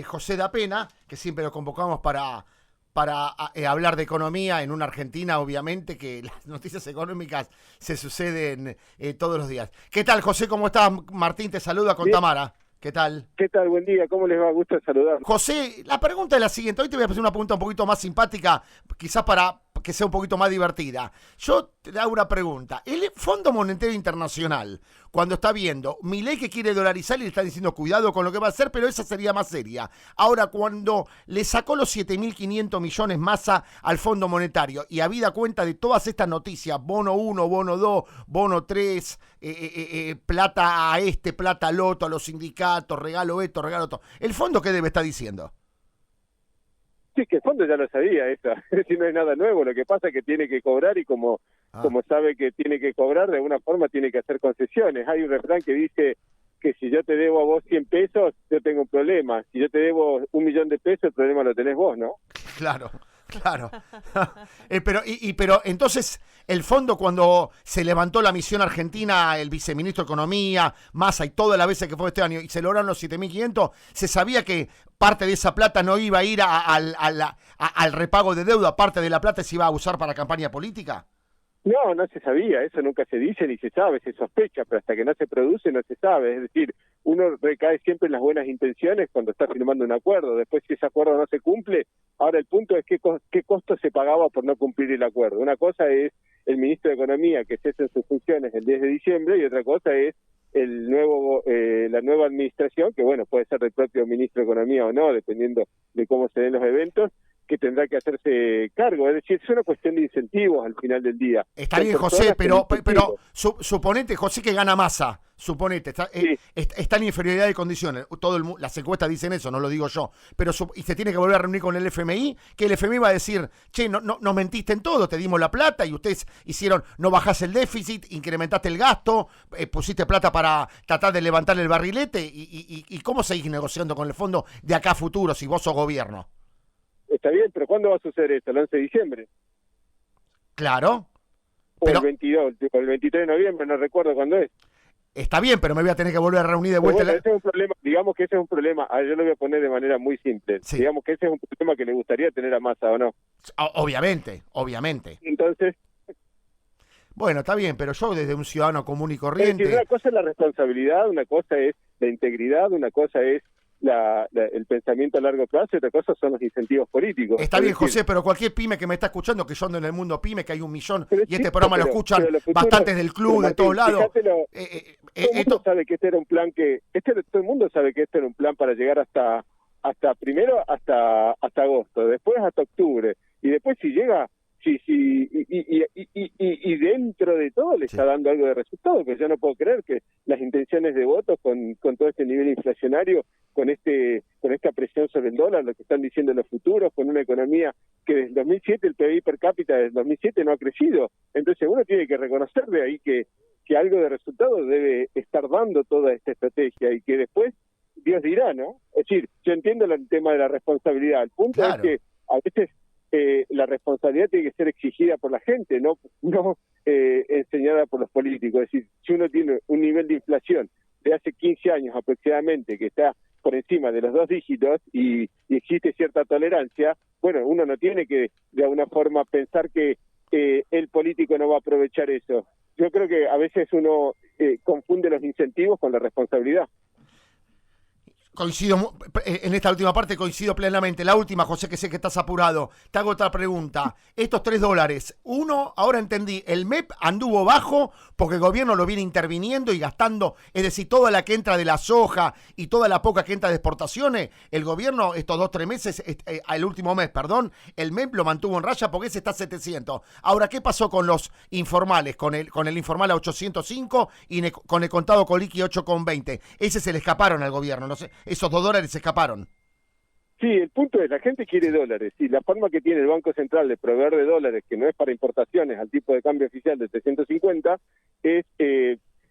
José da Pena, que siempre lo convocamos para hablar de economía en una Argentina, obviamente, que las noticias económicas se suceden todos los días. ¿Qué tal, José? ¿Cómo estás? Martín te saluda con Bien, Tamara. ¿Qué tal? ¿qué tal? Buen día, ¿cómo les va? Gusto en saludar. José, la pregunta es la siguiente. Hoy te voy a hacer una pregunta un poquito más simpática, quizás para que sea un poquito más divertida. Yo te hago una pregunta. El Fondo Monetario Internacional, cuando está viendo Milei que quiere dolarizar y le está diciendo cuidado con lo que va a hacer, pero esa sería más seria. Ahora, cuando le sacó los 7.500 millones Massa al Fondo Monetario y habida cuenta de todas estas noticias, bono 1, bono 2, bono 3, plata a este, plata al otro, a los sindicatos, regalo esto, regalo otro, ¿el fondo qué debe estar diciendo? Sí, que el fondo ya lo sabía, esa. Si no es nada nuevo, lo que pasa es que tiene que cobrar y Ah, como sabe que tiene que cobrar, de alguna forma tiene que hacer concesiones. Hay un refrán que dice que si yo te debo a vos 100 pesos, yo tengo un problema. Si yo te debo 1.000.000 de pesos, el problema lo tenés vos, ¿no? claro, claro. Pero entonces, el fondo, cuando se levantó la misión argentina, el viceministro de Economía, Massa y todas las veces que fue este año, y se lograron los 7.500, se sabía que parte de esa plata no iba a ir al repago de deuda, parte de la plata se iba a usar para campaña política. No, no se sabía, eso nunca se dice ni se sabe, se sospecha, pero hasta que no se produce no se sabe. Es decir, uno recae siempre en las buenas intenciones cuando está firmando un acuerdo. Después, si ese acuerdo no se cumple, ahora el punto es qué costo se pagaba por no cumplir el acuerdo. Una cosa es el ministro de Economía que cese en sus funciones el 10 de diciembre y otra cosa es la nueva administración, que bueno, puede ser del propio ministro de Economía o no, dependiendo de cómo se den los eventos, que tendrá que hacerse cargo. Es decir, es una cuestión de incentivos al final del día. Está Son bien, José, personas con pero incentivos. suponete, José, que gana Massa. Suponete, Sí, está en inferioridad de condiciones. Las encuestas dicen eso, no lo digo yo. Pero y se tiene que volver a reunir con el FMI, que el FMI va a decir, che, no, nos mentiste en todo, te dimos la plata y ustedes hicieron, no bajás el déficit, incrementaste el gasto, pusiste plata para tratar de levantar el barrilete. ¿Y cómo seguís negociando con el fondo de acá a futuro si vos sos gobierno? está bien, pero ¿cuándo va a suceder esto? ¿El 11 de diciembre? Claro, ¿O el pero 22? ¿O el 23 de noviembre? No recuerdo cuándo es. está bien, pero me voy a tener que volver a reunir de Pero vuelta. bueno, ese es un problema, digamos que ese es un problema, yo lo voy a poner de manera muy simple, Sí, digamos que ese es un problema que le gustaría tener a Massa, ¿o no? obviamente, obviamente. Entonces, Bueno, está bien, pero yo desde un ciudadano común y es decir, una corriente. cosa es la responsabilidad, una cosa es la integridad, una cosa es el pensamiento a largo plazo y otra cosa son los incentivos políticos. Está Es bien, decir, José, pero cualquier pyme que me está escuchando, que yo ando en el mundo pyme, que hay 1.000.000, pero es y este cierto, programa lo escuchan pero los futuros, bastantes del pero club, de todos Martín, lados. fíjate, todo el mundo Esto, sabe que este era un plan todo el mundo sabe que este era un plan para llegar hasta primero hasta agosto, después hasta octubre, y después si llega, y dentro de todo le está sí. dando algo de resultado, que yo no puedo creer que las intenciones de votos con todo este nivel inflacionario, con esta presión sobre el dólar, lo que están diciendo los futuros, con una economía que desde el 2007, el PBI per cápita desde el 2007 no ha crecido. Entonces uno tiene que reconocer de ahí que algo de resultado debe estar dando toda esta estrategia y que después Dios dirá, ¿no? Es decir, yo entiendo el tema de la responsabilidad. El punto es Claro. que a veces la responsabilidad tiene que ser exigida por la gente, no enseñada por los políticos. Es decir, si uno tiene un nivel de inflación de hace 15 años aproximadamente que está por encima de los 2 dígitos y existe cierta tolerancia, bueno, uno no tiene que de alguna forma pensar que el político no va a aprovechar eso. Yo creo que a veces uno confunde los incentivos con la responsabilidad. Coincido, en esta última parte coincido plenamente. La última, José, que sé que estás apurado. Te hago otra pregunta. Estos $3, uno, ahora entendí, el MEP anduvo bajo porque el gobierno lo viene interviniendo y gastando, es decir, toda la que entra de la soja y toda la poca que entra de exportaciones, el gobierno estos 2, 3 meses, el último mes, perdón, el MEP lo mantuvo en raya porque ese está a 700. Ahora, ¿qué pasó con los informales? Con el informal a 805 y con el contado Coliqui 8,20. Ese se le escaparon al gobierno, no sé. Esos $2 se escaparon. Sí, el punto es, la gente quiere dólares, y la forma que tiene el Banco Central de proveer de dólares, que no es para importaciones al tipo de cambio oficial de 350, es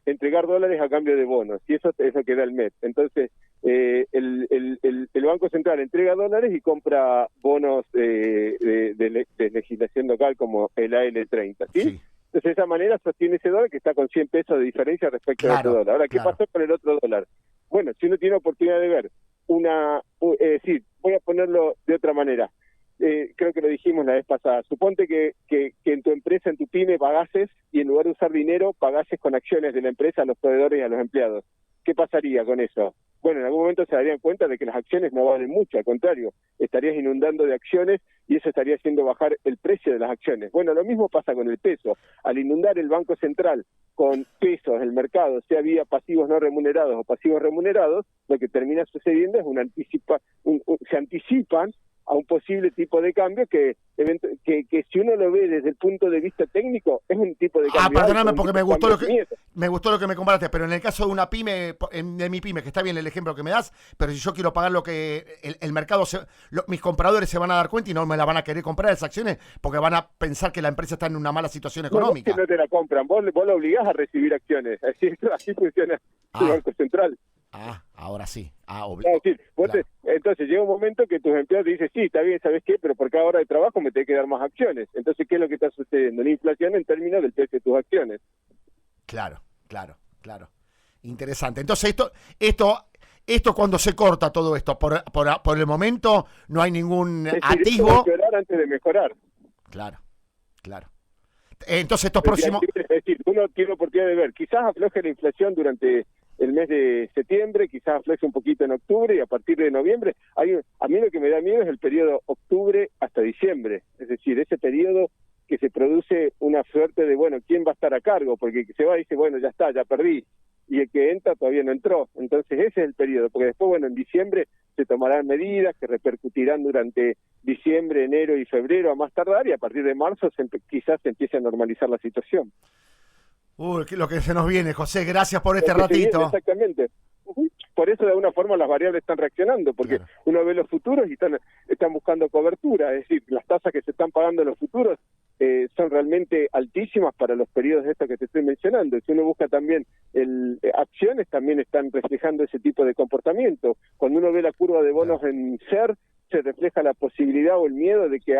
entregar dólares a cambio de bonos, y eso es lo que da el MEP. Entonces, el Banco Central entrega dólares y compra bonos de legislación local como el AL30, ¿sí? Sí, Entonces, de esa manera sostiene ese dólar que está con 100 pesos de diferencia respecto al otro claro, dólar. Ahora, ¿qué claro. pasó con el otro dólar? Bueno, si uno tiene oportunidad de ver es decir, voy a ponerlo de otra manera. Creo que lo dijimos la vez pasada. Suponte que en tu empresa, en tu pyme, pagases y en lugar de usar dinero, pagases con acciones de la empresa a los proveedores y a los empleados. ¿Qué pasaría con eso? Bueno, en algún momento se darían cuenta de que las acciones no valen mucho, al contrario, estarías inundando de acciones y eso estaría haciendo bajar el precio de las acciones. Bueno, lo mismo pasa con el peso. Al inundar el Banco Central con pesos del mercado, sea vía pasivos no remunerados o pasivos remunerados, lo que termina sucediendo es se anticipan a un posible tipo de cambio que si uno lo ve desde el punto de vista técnico, es un tipo de cambio. Perdóname, porque me gustó lo que me comparaste, pero en el caso de una pyme, de mi pyme, que está bien el ejemplo que me das, pero si yo quiero pagar lo que el mercado, mis compradores se van a dar cuenta y no me la van a querer comprar esas acciones porque van a pensar que la empresa está en una mala situación económica. No te la compran, vos lo obligás a recibir acciones, así funciona el Banco Central. Ahora sí. Es decir, entonces llega un momento que tus empleados te dicen, sí, está bien, ¿sabes qué? Pero por cada hora de trabajo me tengo que dar más acciones. Entonces, ¿qué es lo que está sucediendo? La inflación en términos del precio de tus acciones. Claro. Interesante. Entonces, esto cuando se corta todo esto, por el momento no hay ningún atisbo. Esto va a empeorar antes de mejorar. Claro. Entonces, estos próximos... Es decir, uno tiene la oportunidad de ver, quizás afloje la inflación durante el mes de septiembre, quizás afloje un poquito en octubre y a partir de noviembre. A mí lo que me da miedo es el periodo octubre hasta diciembre, es decir, ese periodo que se produce una suerte de, bueno, ¿quién va a estar a cargo? Porque el que se va dice, bueno, ya está, ya perdí, y el que entra todavía no entró. Entonces ese es el periodo, porque después, bueno, en diciembre se tomarán medidas que repercutirán durante diciembre, enero y febrero a más tardar, y a partir de marzo quizás se empiece a normalizar la situación. Lo que se nos viene, José, gracias por este ratito. Exactamente. Por eso de alguna forma las variables están reaccionando, porque uno ve los futuros y están buscando cobertura, es decir, las tasas que se están pagando en los futuros son realmente altísimas para los periodos de estos que te estoy mencionando. Si uno busca también acciones, también están reflejando ese tipo de comportamiento. Cuando uno ve la curva de bonos en SER, se refleja la posibilidad o el miedo de que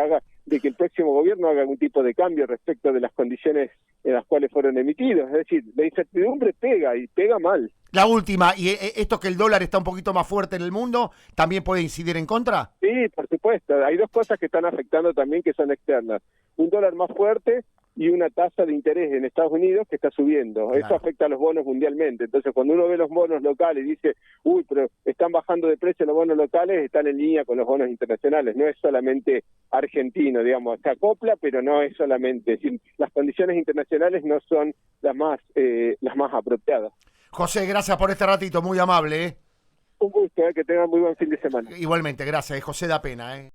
el próximo gobierno haga algún tipo de cambio respecto de las condiciones en las cuales fueron emitidos. Es decir, la incertidumbre pega y pega mal. La última, y esto que el dólar está un poquito más fuerte en el mundo, ¿también puede incidir en contra? Sí, por supuesto. Hay dos cosas que están afectando también que son externas. Un dólar más fuerte y una tasa de interés en Estados Unidos que está subiendo. Claro. Eso afecta a los bonos mundialmente. Entonces, cuando uno ve los bonos locales y dice, pero están bajando de precio los bonos locales, están en línea con los bonos internacionales. No es solamente argentino, digamos. Se acopla, pero no es solamente. Es decir, las condiciones internacionales no son las más apropiadas. José, gracias por este ratito, muy amable. Un gusto, que tengan muy buen fin de semana. Igualmente, gracias. José da pena.